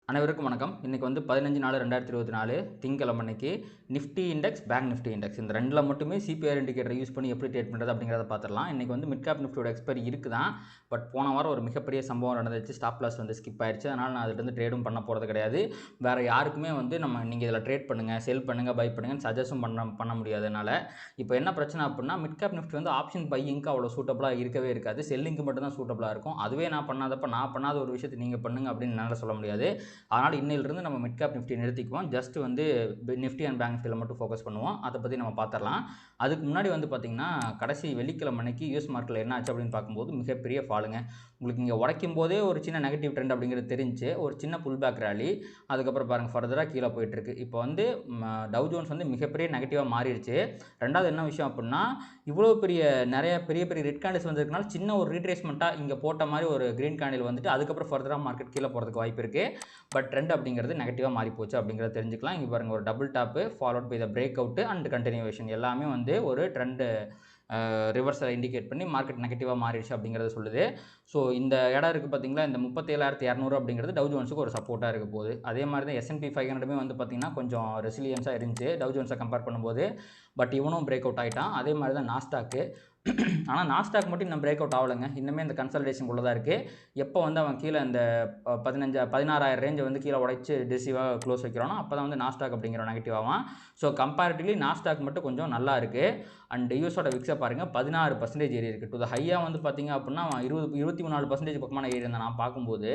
அனைவருக்கும் வணக்கம். இன்றைக்கி வந்து 15/4/2024 திங்கக்கிழமை அன்னைக்கு Nifty index, bank Nifty index இந்த ரெண்டில் மட்டுமே சிபிஆர் இண்டிகேட்டரை யூஸ் பண்ணி எப்படி ட்ரேட் பண்ணுறது அப்படிங்கிறத பார்த்துடலாம். இன்றைக்கி வந்து மிட் கேப் நிஃப்டியோட எக்ஸ்பைரி இருக்குது தான். பட் போன வாரம் ஒரு மிகப்பெரிய சம்பவம் நடந்துச்சு. ஸ்டாப் லாஸ் வந்து ஸ்கிப் ஆயிடுச்சு. அதனால் நான் அதிலிருந்து ட்ரேடும் பண்ண போகிறது கிடையாது. வேறு யாருக்குமே வந்து நீங்கள் இதில் ட்ரேட் பண்ணுங்கள், செல் பண்ணுங்கள், பை பண்ணுங்கன்னு சஜஸ்டும் பண்ண முடியாதனால இப்போ என்ன பிரச்சனை அப்படின்னா, மிட் கேப் நிஃப்டி வந்து ஆப்ஷன் பையிங்க்கு அவ்வளோ சூட்டபுளாக இருக்கவே இருக்காது. செல்லிங்க்கு மட்டும் தான் சூட்டபுளாக இருக்கும். அதுவே நான் பண்ணாத ஒரு விஷயத்தை நீங்கள் பண்ணுங்கள் அப்படின்னு என்னால் சொல்ல முடியாது. அதனால் இன்னையிலிருந்து நம்ம மிட் கேப் நிஃப்டி நிறுத்திக்குவோம். ஜஸ்ட் வந்து நிஃப்டி அண்ட் பேங்க் நிஃப்டியில் மட்டும் ஃபோக்கஸ் பண்ணுவோம். அதை பற்றி நம்ம பார்த்துடலாம். அதுக்கு முன்னாடி வந்து பார்த்திங்கன்னா, கடைசி வெள்ளிக்கிழமை அன்னைக்கு யூஎஸ் மார்க்கெட்டில் என்ன ஆச்சு அப்படின்னு பார்க்கும்போது மிகப்பெரிய ஃபாலுங்க. உங்களுக்கு இங்கே உடைக்கும் போதே ஒரு சின்ன நெகட்டிவ் ட்ரெண்ட் அப்படிங்கிறது தெரிஞ்சு ஒரு சின்ன புல் பேக் ரேலி. அதுக்கப்புறம் பாருங்கள் ஃபர்தராக கீழே போயிட்டுருக்கு. இப்போ வந்து டவ் ஜோன்ஸ் வந்து மிகப்பெரிய நெகட்டிவாக மாறிடுச்சு. ரெண்டாவது என்ன விஷயம் அப்படின்னா, இவ்வளோ நிறைய பெரிய ரெட் கேண்டில்ஸ் வந்திருக்கனால சின்ன ஒரு ரீட்ரேஸ்மெண்ட்டாக இங்கே போட்ட மாதிரி ஒரு க்ரீன் கேண்டில் வந்துட்டு அதுக்கப்புறம் ஃபர்தராக மார்க்கெட் கீழே போகிறதுக்கு வாய்ப்பு இருக்குது. பட் ட்ரெண்ட் அப்படிங்கிறது நெகட்டிவாக மாறி போச்சு அப்படிங்கிறத தெரிஞ்சுக்கலாம். இங்கே பாருங்கள், ஒரு double top followed by the break out and continuation எல்லாமே வந்து ஒரு ட்ரெண்டு ரிவர்ஸை இண்டிகேட் பண்ணி மார்க்கெட் நெகட்டிவாக மாறிடுச்சு அப்படிங்கிறத சொல்லுது. ஸோ இந்த இடம் இருக்குது பார்த்தீங்களா, இந்த 37,200 அப்படிங்கிறது டவ் ஜோன்ஸுக்கு ஒரு சப்போர்ட்டாக இருக்க போகுது. அதே மாதிரி தான் S&P 500 வந்து பார்த்திங்கன்னா கொஞ்சம் ரெசிலியன்ஸாக இருந்துச்சு டவ் ஜோன்ஸை கம்பேர் பண்ணும்போது. பட் இவனும் பிரேக் அவுட் ஆகிட்டான். அதே மாதிரி தான் நாஸ்டாக்கு. ஆனால் நாஸ்டாக் மட்டும் இன்னும் பிரேக் அவுட் ஆகலைங்க. இன்னுமே இந்த கன்சல்டேஷனுக்குள்ளே தான் இருக்குது. எப்போ வந்து அவன் கீழே இந்த 16,000 ரேஞ்சை வந்து கீழே உடைச்சு டிசிவாக க்ளோஸ் வைக்கிறானோ அப்போ தான் வந்து நாஸ்டாக் அப்படிங்கிற நெகட்டிவ் ஆகும். ஸோ கம்பேரிட்டிவ்லி நாஸ்டாக் மட்டும் கொஞ்சம் நல்லா இருக்குது. அண்ட் யூஎஸோட விக்ஸை பாருங்கள் 16% ஏறி இருக்குது. டு த ஹையாக வந்து பார்த்திங்க அப்படின்னா 24% பக்கமான ஏறி இருந்தால் நான் பார்க்கும்போது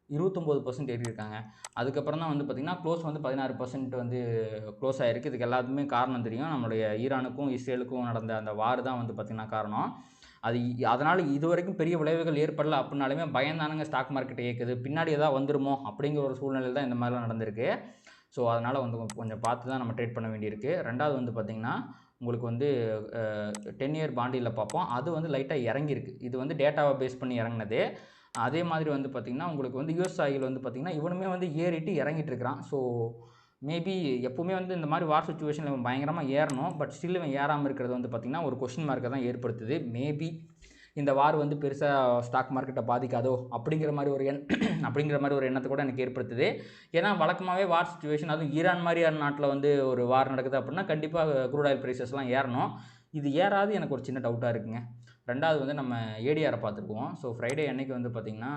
29% ஏறி இருக்காங்க. அதுக்கப்புறம் தான் வந்து பார்த்திங்கன்னா க்ளோஸ் வந்து 16% வந்து க்ளோஸ் ஆகிருக்கு. இதுக்கு எல்லாத்துக்குமே காரணம் தெரியும். நம்மளுடைய ஈரானுக்கும் இஸ்ரேலுக்கும் நடந்த அந்த வார் தான் வந்து பார்த்திங்கன்னா காரணம். அதனால் இது வரைக்கும் பெரிய விளைவுகள் ஏற்படலை அப்படின்னாலுமே பயந்தானுங்க ஸ்டாக் மார்க்கெட்டை இயக்குது. பின்னாடி எதாவது வந்துருமோ அப்படிங்கிற ஒரு சூழ்நிலையில் தான் இந்த மாதிரிலாம் நடந்திருக்கு. ஸோ அதனால் வந்து கொஞ்சம் பார்த்து தான் நம்ம ட்ரேட் பண்ண வேண்டியிருக்கு. ரெண்டாவது வந்து பார்த்திங்கன்னா உங்களுக்கு வந்து 10 இயர் பாண்டியில் பார்ப்போம். அது வந்து லைட்டாக இறங்கியிருக்கு. இது வந்து டேட்டாவை பேஸ் பண்ணி இறங்கினது. அதே மாதிரி வந்து பார்த்திங்கன்னா உங்களுக்கு வந்து யூஎஸ் ஆயில் வந்து பார்த்திங்கன்னா இவனுமே வந்து ஏறிட்டு இறங்கிட்டு இருக்கிறான். ஸோ மேபி எப்போவுமே வந்து இந்த மாதிரி வார் சுச்சுவேஷனில் இவன் பயங்கரமாக ஏறணும். பட் ஸ்டில் இவன் ஏறாமல் இருக்கிறது வந்து பார்த்திங்கன்னா ஒரு கொஸ்டின் மார்க்கை தான் ஏற்படுத்துது. மேபி இந்த வார் வந்து பெருசாக ஸ்டாக் மார்க்கெட்டை பாதிக்காதோ அப்படிங்கிற மாதிரி ஒரு எண்ணத்தை கூட எனக்கு ஏற்படுத்துது. ஏன்னா வழக்கமாகவே வார் சுச்சுவேஷன், அதுவும் ஈரான் மாதிரியான நாட்டில் வந்து ஒரு வார் நடக்குது அப்படின்னா கண்டிப்பாக க்ரூட் ஆயில் ப்ரைஸஸ்லாம் ஏறணும். இது ஏறாது எனக்கு ஒரு சின்ன டவுட்டாக இருக்குங்க. ரெண்டாவது வந்து நம்ம ஏடிஆரை பார்த்துருக்குவோம். ஸோ ஃப்ரைடே அன்னைக்கு வந்து பார்த்திங்கன்னா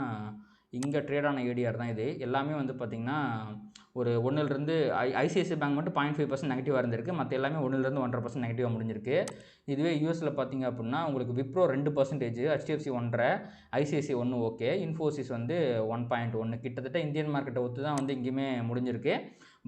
இங்கே ட்ரேடான ஏடிஆர் தான் இது. எல்லாமே வந்து பார்த்திங்கன்னா ஒரு 1லிருந்து ஐசிஐசிஐ பேங்க் மட்டும் 0.5% நெகட்டிவாக இருந்திருக்கு. மற்ற எல்லாமே 1லிருந்து 1.5% நெகட்டிவாக முடிஞ்சிருக்கு. இதுவே யூஎஸில் பார்த்திங்க அப்படின்னா உங்களுக்கு Wipro 2%, HDFC 1.5%, ICICI 1 okay, Infosys வந்து 1.1 கிட்டத்தட்ட இந்தியன் மார்க்கெட்டை ஒத்து தான் வந்து இங்கேயுமே முடிஞ்சிருக்கு.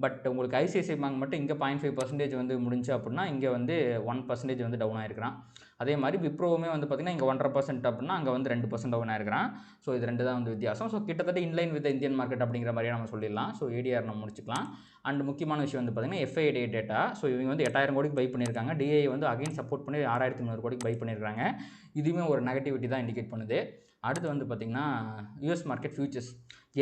பட் உங்களுக்கு ஐசிஐசிஐ பேங்க் மட்டும் இங்கே 0.5% வந்து முடிஞ்சு அப்படின்னா இங்கே வந்து 1% வந்து டவுன் ஆகிருக்கிறான். அதே மாதிரி விப்ரோவுமே வந்து பார்த்திங்கன்னா இங்கே 1.5% அப்படின்னா அங்கே வந்து 2% டவுன் ஆகிருக்கிறான். ஸோ இது ரெண்டு தான் வந்து வித்தியாசம். ஸோ கிட்டத்தட்ட இன்லைன் வித் இந்தியன் மார்க்கெட் அப்படிங்கிற மாதிரியே நம்ம சொல்லிடலாம். ஸோ ஏடிஆர் நம்ம முடிச்சுக்கலாம். அண்ட் முக்கியமான விஷயம் வந்து பார்த்திங்கன்னா FIDA டேட்டா. ஸோ இவங்க வந்து 8,000 கோடிக்கு பை பண்ணியிருக்காங்க. DIA வந்து அகைன் சப்போர்ட் பண்ணி 6,300 கோடிக்கு பை பண்ணியிருக்காங்க. இதுவுமே ஒரு நெகட்டிவிட்டி தான் இண்டிகேட் பண்ணுது. அடுத்து வந்து பார்த்திங்கன்னா யூஎஸ் மார்க்கெட் ஃபியூச்சர்ஸ்.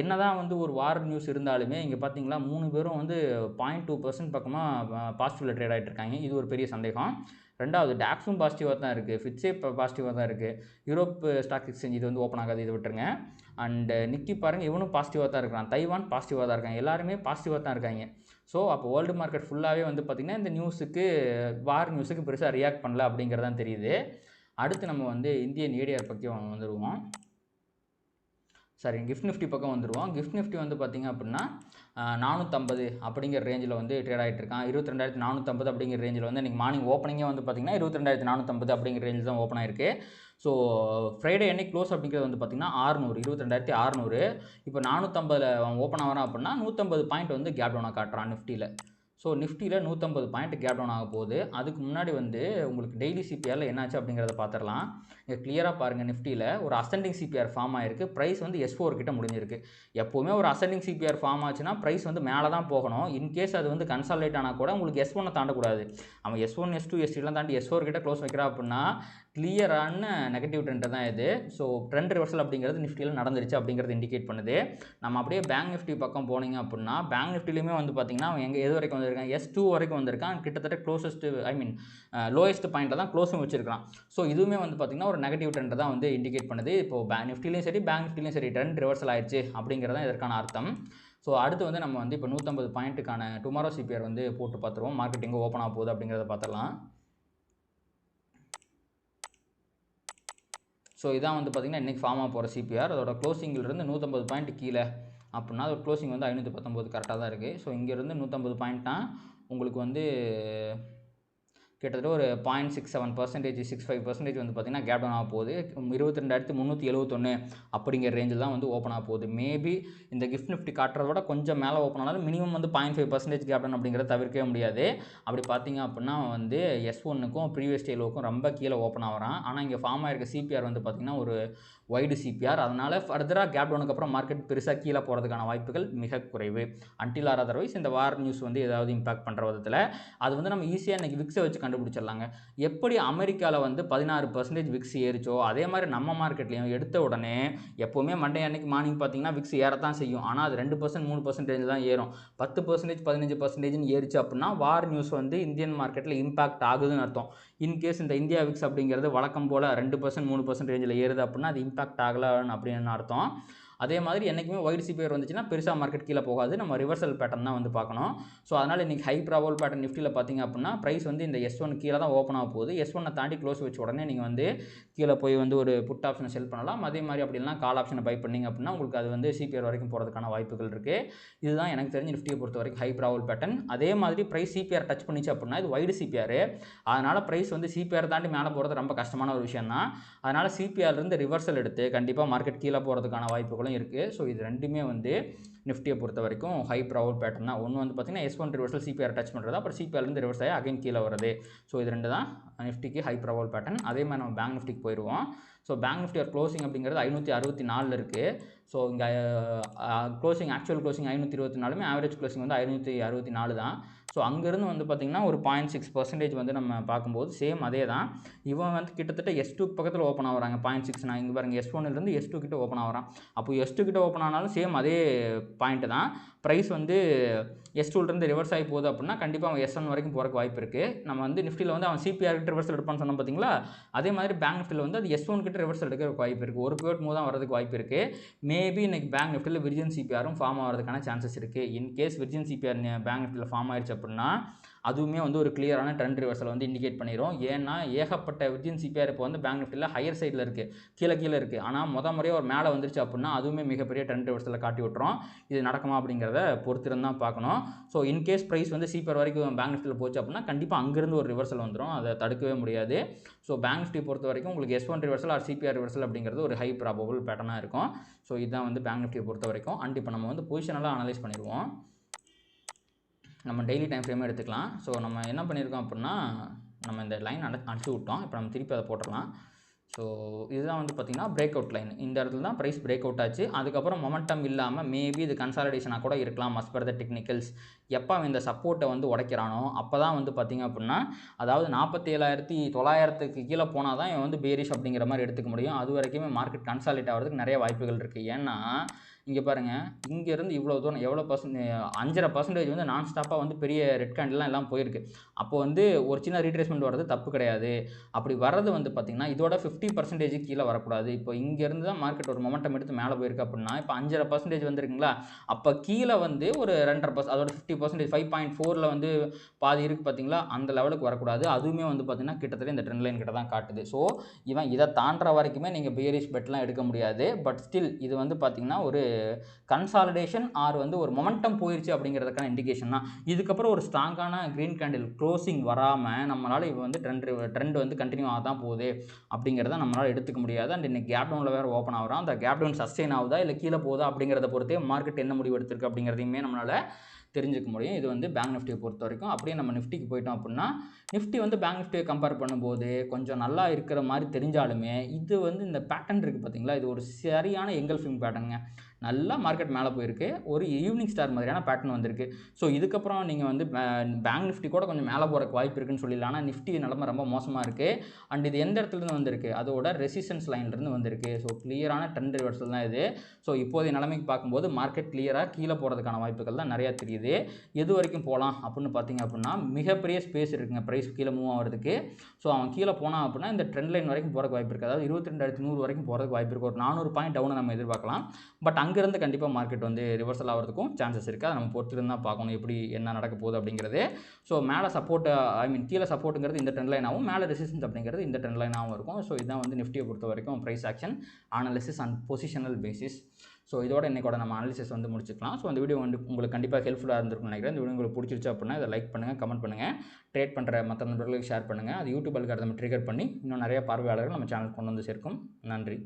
என்ன தான் வந்து ஒரு வார் நியூஸ் இருந்தாலுமே இங்கே பார்த்தீங்களா 3 பேரும் வந்து 0.2% பக்கமாக பாசிட்டிவில் ட்ரேட் ஆகிட்டு இருக்காங்க. இது ஒரு பெரிய சந்தேகம். ரெண்டாவது டாக்ஸும் பாசிட்டிவாக தான் இருக்குது. ஃபிட்ஸே பாசிட்டிவாக தான் இருக்குது. யூரோப் ஸ்டாக் எக்ஸ்சேஞ்ச் இது வந்து ஓப்பன் ஆகாது, இது விட்டுருங்க. அண்டு நிக்கி பாருங்கள், இவனும் பாசிட்டிவாக தான் இருக்கிறான். தைவான் பாசிட்டிவாக தான் இருக்காங்க. எல்லாருமே பாசிட்டிவாக தான் இருக்காங்க. ஸோ அப்போ வேர்ல்டு மார்க்கெட் ஃபுல்லாகவே வந்து பார்த்திங்கன்னா இந்த நியூஸுக்கு, வார் நியூஸுக்கு பெருசாக ரியாக்ட் பண்ணல அப்படிங்கிறதான் தெரியுது. அடுத்து நம்ம வந்து இந்தியன் ஏடிஆர் பற்றி வந்துடுவோம். கிஃப்ட் நிஃப்டி பக்கம் வந்துடுவோம். கிஃப்ட் நிஃப்டி வந்து பார்த்திங்க அப்படின்னா 450 அப்படிங்கிற ரேஞ்சில் வந்து ட்ரேட் ஆகிட்டு இருக்கான். 22,450 அப்படிங்கிற ரேஞ்சில் வந்து இன்றைக்கி மார்னிங் ஓப்பனிங்கே வந்து பார்த்திங்கன்னா 22,450 அப்படிங்கிற ரேஞ்சில் தான் ஓப்பன் ஆயிருக்கு. ஸோ ஃப்ரைடே அன்னைக்கு க்ளோஸ் அப்படிங்கிறது வந்து பார்த்திங்கன்னா 22,600. இப்போ 450 அவன் ஓப்பன் ஆகிறான் அப்படின்னா 150 பாயிண்ட் வந்து கேப் டவுனாக காட்டுறான் நிஃப்டியில். ஸோ நிஃப்டியில் 150 பாயிண்ட் கேப் டவுன் ஆக போகுது. அதுக்கு முன்னாடி வந்து உங்களுக்கு டெய்லி சிபிஆரில் என்னாச்சு அப்படிங்கிறத பார்த்துடலாம். இங்கே கிளியராக பாருங்கள், நிஃப்டியில் ஒரு அசெண்டிங் சிபிஆர் ஃபார்ம் ஆகிருக்கு. ப்ரைஸ் வந்து S4 கிட்ட முடிஞ்சிருக்கு. எப்போவுமே ஒரு அசெண்டிங் சிபிஆர் ஃபார்ம் ஆச்சுன்னா ப்ரைஸ் வந்து மேலே தான் போகணும். இன்கேஸ் அது வந்து கன்சாலிடேட் ஆனால் கூட உங்களுக்கு S1 தாண்டக்கூடாது. அவன் S1, S2, S3 தாண்டி S4 கிட்ட க்ளோஸ் வைக்கிறா அப்படின்னா கிளியரான நெகட்டிவ் ட்ரெண்ட் தான் இது. ஸோ ட்ரெண்ட் ரிவர்சல் அப்படிங்கிறது நிஃப்டியில் நடந்துருச்சு அப்படிங்கிறது இண்டிகேட் பண்ணுது. நம்ம அப்படியே பேங்க் நிஃப்டி பக்கம் போனீங்க அப்படின்னா பேங்க் நிஃப்டிலையுமே வந்து பார்த்திங்கன்னா அவன் எது வரைக்கும் வந்திருக்கான், S2 வரைக்கும் வந்திருக்கான். கிட்டத்தட்ட லோயஸ்ட் பாயிண்ட்டில் தான் க்ளோஸும் வச்சிருக்கான். ஸோ இதுவுமே வந்து பார்த்திங்கன்னா ஒரு நெகட்டிவ் ட்ரெண்ட் தான் வந்து இண்டிகேட் பண்ணுது. இப்போது பேங்க் நிஃப்டிலையும் சரி பேங்க் நிஃப்டிலையும் சரி ட்ரெண்ட் ரிவர்சல் ஆயிடுச்சு அப்படிங்கிறது தான் இதற்கான அர்த்தம். ஸோ அடுத்து வந்து நம்ம வந்து இப்போ 150 பாயிண்ட்டுக்கான டுமாரோ சிபிஆர் வந்து போட்டு பார்த்துருவோம். மார்க்கெட் எங்கே ஓப்பன் ஆக போகுது அப்படிங்கிறத பார்த்துடலாம். ஸோ இதான் வந்து பார்த்திங்கன்னா இன்றைக்கி ஃபார்ம் ஆக போகிற சிபிஆர். அதோட க்ளோசிங்கிலிருந்து 150 பாயிண்ட் கீழே அப்படின்னா அதோட க்ளோசிங் வந்து 519 கரெக்டாக தான் இருக்குது. ஸோ இங்கேருந்து 150 பாயிண்ட்னா உங்களுக்கு வந்து கிட்டத்தட்ட ஒரு 0.67%, 65% வந்து பார்த்திங்கன்னா கேப் டவுன் ஆக போகுது. 22,371 அப்படிங்கிற ரேஞ்சில் தான் வந்து ஓப்பன் ஆக போகுது. மேபி இந்த கிஃப்ட் நிஃப்டி காட்டுறத விட கொஞ்சம் மேலே ஓப்பன் ஆனாலும் மினிமம் வந்து 0.5% கேப் டவுன் அப்படிங்கிறத தவிர்க்கவே முடியாது. அப்படி பார்த்தீங்க அப்படின்னா வந்து S1க்கும் ப்ரீவியஸ் டே லோக்கும் ரொம்ப கீழே ஓப்பன் ஆகிறான். ஆனால் இங்கே ஃபார்ம் ஆகிருக்க சிபிஆர் வந்து பார்த்திங்கன்னா ஒரு வைடு சிபிஆர். அதனால் ஃபர்தராக கேப் டவுனுக்கு அப்புறம் மார்க்கெட் பெருசாக கீழே போகிறதுக்கான வாய்ப்புகள் மிக குறைவு. அன்டில் ஆர் அதர்வைஸ் இந்த வார் நியூஸ் வந்து ஏதாவது இம்பாக்ட் பண்ணுற விதத்தில் அது வந்து நம்ம ஈஸியாக இன்றைக்கி விக்ஸை வச்சு கண்டுபிடிச்சிடலாங்க. எப்படி அமெரிக்காவில் வந்து 16% விக்ஸ் ஏறிச்சோ அதே மாதிரி நம்ம மார்க்கெட்லேயும் எடுத்த உடனே எப்போவுமே மண்டே அன்னைக்கு மார்னிங் பார்த்தீங்கன்னா விக்ஸ் ஏறத்தான் செய்யும். ஆனால் அது 2% 3% தான் ஏறும். 10% 15% ஏறிச்சு அப்படின்னா வார் நியூஸ் வந்து இந்தியன் மார்க்கெட்டில் இம்பாக்ட் ஆகுதுன்னு அர்த்தம். இன்கேஸ் இந்த இந்தியா விக்ஸ் அப்படிங்கிறது வழக்கம் போல் 2% 3% ரேஞ்சில் ஏறுது அப்படின்னா அது இம்பாக்ட் ஆகலை அப்படின்னு அர்த்தம். அதே மாதிரி என்றைக்குமே வைடு சிபிஆர் வந்துச்சுன்னா பெருசாக மார்க்கெட் கீழே போகாது. நம்ம ரிவர்சல் பேட்டர்ன் தான் வந்து பார்க்கணும். ஸோ அதனால் இன்றைக்கி ஹை ப்ராபபிள் பேட்டர்ன் நிஃப்டியில் பார்த்திங்க அப்படின்னா ப்ரைஸ் வந்து இந்த S1 கீழே தான் ஓப்பன் ஆக போகுது. S1 தாண்டி க்ளோஸ் வச்ச உடனே நீங்கள் வந்து கீழே போய் வந்து ஒரு புட் ஆப்ஷனை செல் பண்ணலாம். அதே மாதிரி அப்படின்னா கால் ஆப்ஷனை பை பண்ணிங்க அப்படின்னா உங்களுக்கு அது வந்து சிபிஆர் வரைக்கும் போகிறதுக்கான வாய்ப்புகள் இருக்குது. இதுதான் எனக்கு தெரிஞ்சு நிஃப்டியை பொறுத்த வரைக்கும் ஹை ப்ராபபிள் பேட்டர்ன். அதே மாதிரி ப்ரைஸ் சிபிஆர் டச் பண்ணிச்சு அப்படின்னா இது வைடு சிபிஆர். அதனால் ப்ரைஸ் வந்து சிபிஆர் தாண்டி மேலே போகிறது ரொம்ப கஷ்டமான ஒரு விஷயம் தான். அதனால் சிபிஆர்லேருந்து ரிவர்சல் எடுத்து கண்டிப்பாக மார்க்கெட் கீழே போகிறதுக்கான வாய்ப்புகளும் இருக்குது. ஸோ இது ரெண்டுமே வந்து நிஃப்டியை பொறுத்த வரைக்கும் ஹை ப்ராபபிள் பேட்டர்ன் தான். ஒன்று வந்து பார்த்திங்கன்னா S1 ரிவர்சல் சிபிஆர் டச் பண்ணுறது, அப்புறம் சிபிஆர்லேருந்து ரிவர்ஸ் ஆகி அகைன் கீழே வருது. ஸோ இது ரெண்டு தான் நிஃப்டிக்கு ஹை ப்ராபபிள் பேட்டர்ன். அதே மாதிரி நம்ம பேங்க் நிஃப்டிக்கு போயிடுவோம். ஸோ பேங்க் நிஃப்டி க்ளோசிங் அப்படிங்கிறது 564 இருக்குது. ஸோ இங்கே closing actual closing 524, average closing வந்து 564 தான். ஸோ அங்கேருந்து வந்து பார்த்திங்கன்னா ஒரு 0.6% வந்து நம்ம பார்க்கும்போது சேம் அதே தான். இவன் வந்து கிட்டத்தட்ட S2 பக்கத்தில் ஓப்பன் ஆகிறாங்க. 0.6 நான் இங்கே பாருங்கள் S1லேருந்து S2 கிட்ட ஓப்பன் ஆகிறான். அப்போ S2 கிட்ட ஓப்பன் ஆனாலும் சேம் அதே பாயிண்ட்டு தான். ப்ரைஸ் வந்து S2லேருந்து ரிவர்ஸ் ஆகி போகுது அப்படின்னா கண்டிப்பாக அவன் S1 வரைக்கும் போகிறக்கு வாய்ப்பு இருக்குது. நம்ம வந்து நிஃப்டியில் வந்து அவன் சிபிஆர் கிட்ட ரிவர்சல் எடுப்பான்னு சொன்னோம் பார்த்தீங்களா, அதே மாதிரி பேங்க் நிஃப்டியில் வந்து அது S1 கிட்ட ரிவர்சல் எடுக்கிறதுக்கு வாய்ப்பு இருக்குது. ஒரு பிவோட் மூவ் தான் வரதுக்கு வாய்ப்பு இருக்குது. மேபி இன்றைக்கி பேங்க் நிஃப்டியில் விர்ஜின் சிபிஆரும் ஃபார்ம் ஆகிறதுக்கான சான்சஸ் இருக்குது. இன்கேஸ் விர்ஜின் சிபிஆர் பேங்க் நிஃப்டியில் ஃபார்ம் ஆயிடுச்சு அப்படின்னா அதுவுமே வந்து ஒரு கிளியரான ட்ரெண்ட் ரிவர்சல் வந்து இண்டிகேட் பண்ணிடும். ஏன்னா ஏகப்பட்ட விர்ஜின் சிபிஆர் இப்போ வந்து பேங்க் நிஃப்டியில் ஹையர் சைடில் இருக்குது, கீழே இருக்குது. ஆனால் முறையாக ஒரு மேலே வந்துருச்சு அப்படின்னா அதுவுமே மிகப்பெரிய ட்ரெண்ட் ரிவர்சலில் காட்டி விட்டுரும். இது நடக்குமா அப்படிங்கிறத பொறுத்திருந்து தான் பார்க்கணும். ஸோ இன்கேஸ் ப்ரைஸ் வந்து சிபிஆர் வரைக்கும் பேங்க் நிஃப்டியில் போச்சு அப்படின்னா கண்டிப்பாக அங்கேருந்து ஒரு ரிவர்சல் வந்துடும். அதை தடுக்கவே முடியாது. ஸோ பேங்க் நிஃப்டி பொறுத்த வரைக்கும் உங்களுக்கு S1 reversal R CPR reversal அப்படிங்கிறது ஒரு ஹை ப்ராபபிள் பேட்டர்னாக இருக்கும். ஸோ இதுதான் வந்து பேங்க் நிஃப்டியை பொறுத்த வரைக்கும். அண்ட் இப்போ நம்ம வந்து பொசிஷனெல்லாம் அனலைஸ் பண்ணிடுவோம். நம்ம டெய்லி டைம் ஃப்ரேமே எடுத்துக்கலாம். ஸோ நம்ம என்ன பண்ணியிருக்கோம் அப்படின்னா நம்ம இந்த லைன் அடிச்சு விட்டோம். இப்போ நம்ம திருப்பி அதை போட்டுடலாம். ஸோ இதுதான் வந்து பார்த்திங்கன்னா பிரேக் அவுட் லைன். இந்த இடத்துல தான் ப்ரைஸ் பிரேக் அவுட் ஆச்சு. அதுக்கப்புறம் மொமெண்டம் இல்லாமல் மேபி இது கன்சாலிடேஷனாக கூட இருக்கலாம் அஸ் பர் த டெக்னிக்கல்ஸ். எப்போ இந்த சப்போர்ட்டை வந்து உடைக்கிறானோ அப்போ தான் வந்து பார்த்திங்க அப்படின்னா அதாவது 47,900க்கு கீழே போனால் தான் இவன் வந்து பேரிஷ் அப்படிங்கிற மாதிரி எடுத்துக்க முடியும். அது வரைக்குமே மார்க்கெட் கன்சாலிடேட் ஆகிறதுக்கு நிறைய வாய்ப்புகள் இருக்குது. ஏன்னா இங்கே பாருங்கள், இங்கேருந்து இவ்வளோ தூரம் எவ்வளோ 5.5% வந்து நான் ஸ்டாப்பாக வந்து பெரிய ரெட் கேண்டில்லாம் எல்லாம் போயிருக்கு. அப்போ வந்து ஒரு சின்ன ரீட்ரேஸ்மெண்ட் வர்றது தப்பு கிடையாது. அப்படி வர்றது வந்து பார்த்திங்கன்னா இதோட 50% கீழே வரக்கூடாது. இப்போ இங்கேருந்து தான் மார்க்கெட் ஒரு மொமெண்டம் எடுத்து மேலே போயிருக்கு அப்படின்னா இப்போ 5.5% வந்துருக்குங்களா, அப்போ கீழே வந்து ஒரு 2.5%, அதோட 50% 5.4ல் வந்து பாதி இருக்குது பார்த்தீங்களா, அந்த லெவலுக்கு வரக்கூடாது. அதுவுமே வந்து பார்த்திங்கன்னா கிட்டத்தட்ட இந்த ட்ரெண்ட் லைன் கிட்ட தான் காட்டுது. ஸோ இவன் இதை தாண்டுற வரைக்குமே நீங்கள் பேரிஷ் பெட்லாம் எடுக்க முடியாது. பட் ஸ்டில் இது வந்து பார்த்திங்கன்னா ஒரு கன்சாலிடேஷன் ஆர் வந்து ஒரு மொமெண்டம் போயிடுச்சு அப்படிங்கிறதுக்கான இண்டிகேஷன் தான். இதுக்கப்புறம் ஒரு ஸ்ட்ராங்கான க்ரீன் கேண்டில் க்ளோசிங் வராமல் நம்மளால் இப்போ வந்து ட்ரெண்ட் வந்து கண்டினியூ ஆக தான் போகுது அப்படிங்கிறத நம்மளால் எடுத்துக்க முடியாது. அண்ட் இன்னைக்கு கேப் டவுனில் வேறு ஓப்பன் ஆகிறோம். அந்த கேப் டவுன் சஸ்டெயின் ஆகுதா இல்லை கீழே போகுதா அப்படிங்கிறத பொறுத்தே மார்க்கெட் என்ன முடிவு எடுத்திருக்கு அப்படிங்கிறதையுமே நம்மளால் தெரிஞ்சுக்க முடியும். இது வந்து பேங்க் நிஃப்டியை பொறுத்த வரைக்கும். அப்படியே நம்ம நிஃப்டிக்கு போயிட்டோம் அப்படின்னா நிஃப்டி வந்து பேங்க் நிஃப்டியை கம்பேர் பண்ணும்போது கொஞ்சம் நல்லா இருக்கிற மாதிரி தெரிஞ்சாலுமே இது வந்து இந்த பேட்டர்ன் இருக்குது பார்த்தீங்களா, இது ஒரு சரியான எங்கல்ஃபிங் பேட்டர்னுங்க. நல்லா மார்க்கெட் மேலே போயிருக்கு, ஒரு ஈவினிங் ஸ்டார் மாதிரியான பேட்டர்ன் வந்திருக்கு. ஸோ இதுக்கப்புறம் நீங்கள் வந்து பேங்க் நிஃப்டி கூட கொஞ்சம் மேலே போகிறக்கு வாய்ப்பு இருக்குன்னு சொல்லிடலாம். ஆனால் நிஃப்டி நிலமை ரொம்ப மோசமாக இருக்குது. அண்ட் இது எந்த இடத்துலேருந்து வந்திருக்கு, அதோட ரெசிஸ்டன்ஸ் லைன்லேருந்து வந்திருக்கு. ஸோ கிளியரான ட்ரெண்ட் ரிவர்சல் தான் இது. ஸோ இப்போதைய நிலைமைக்கு பார்க்கும்போது மார்க்கெட் கிளியராக கீழே போகிறதுக்கான வாய்ப்புகள் தான் நிறையா தெரியுது. தெரியுது. எது வரைக்கும் போகலாம் அப்படின்னு பார்த்தீங்க அப்படின்னா, மிகப்பெரிய ஸ்பேஸ் இருக்குங்க ப்ரைஸ் கீழே மூவ் ஆகிறதுக்கு. ஸோ அவன் கீழே போனான் அப்படின்னா இந்த ட்ரெண்ட் லைன் வரைக்கும் போகிறதுக்கு வாய்ப்பு இருக்குது. அதாவது 22,100 வரைக்கும் போகிறதுக்கு வாய்ப்பு இருக்குது. ஒரு 400 பாயிண்ட் டவுனை நம்ம எதிர்பார்க்கலாம். பட் அங்கேருந்து கண்டிப்பாக மார்க்கெட் வந்து ரிவர்சல் ஆகிறதுக்கும் சான்சஸ் இருக்குது. அதை நம்ம பொறுத்திருந்து தான் பார்க்கணும் எப்படி என்ன நடக்க போகுது அப்படிங்கிறது. ஸோ மேலே சப்போர்ட் கீழே சப்போர்ட்டுங்கிறது இந்த ட்ரெண்ட் லைனாகவும், மேலே ரெசிஸ்டன்ஸ் அப்படிங்கிறது இந்த ட்ரெண்ட் லைனாகவும் இருக்கும். ஸோ இதுதான் வந்து நிஃப்டியை பொறுத்த வரைக்கும் price action analysis and positional basis. So இதோட இன்னைக்கோட நம்ம அனாலிசிஸ் வந்து முடிச்சுக்கலாம். ஸோ அந்த வீடியோ வந்து உங்களுக்கு கண்டிப்பாக ஹெல்ப்ஃபுல்லாக இருந்திருக்கும்னு நினைக்கிறேன். இந்த வீடியோ உங்களுக்கு பிடிச்சிருச்சு அப்படின்னா இதை லைக் பண்ணுங்கள், கமெண்ட் பண்ணுங்கள், ட்ரேட் பண்ணுற மற்ற நண்பர்களுக்கு ஷேர் பண்ணுங்கள். அது யூடியூப் அல்காரிதம் ட்ரிகர் பண்ணி இன்னும் நிறைய பார்வையாளர்கள் நம்ம சேனல் கொண்டு வந்து சேர்க்கும். நன்றி.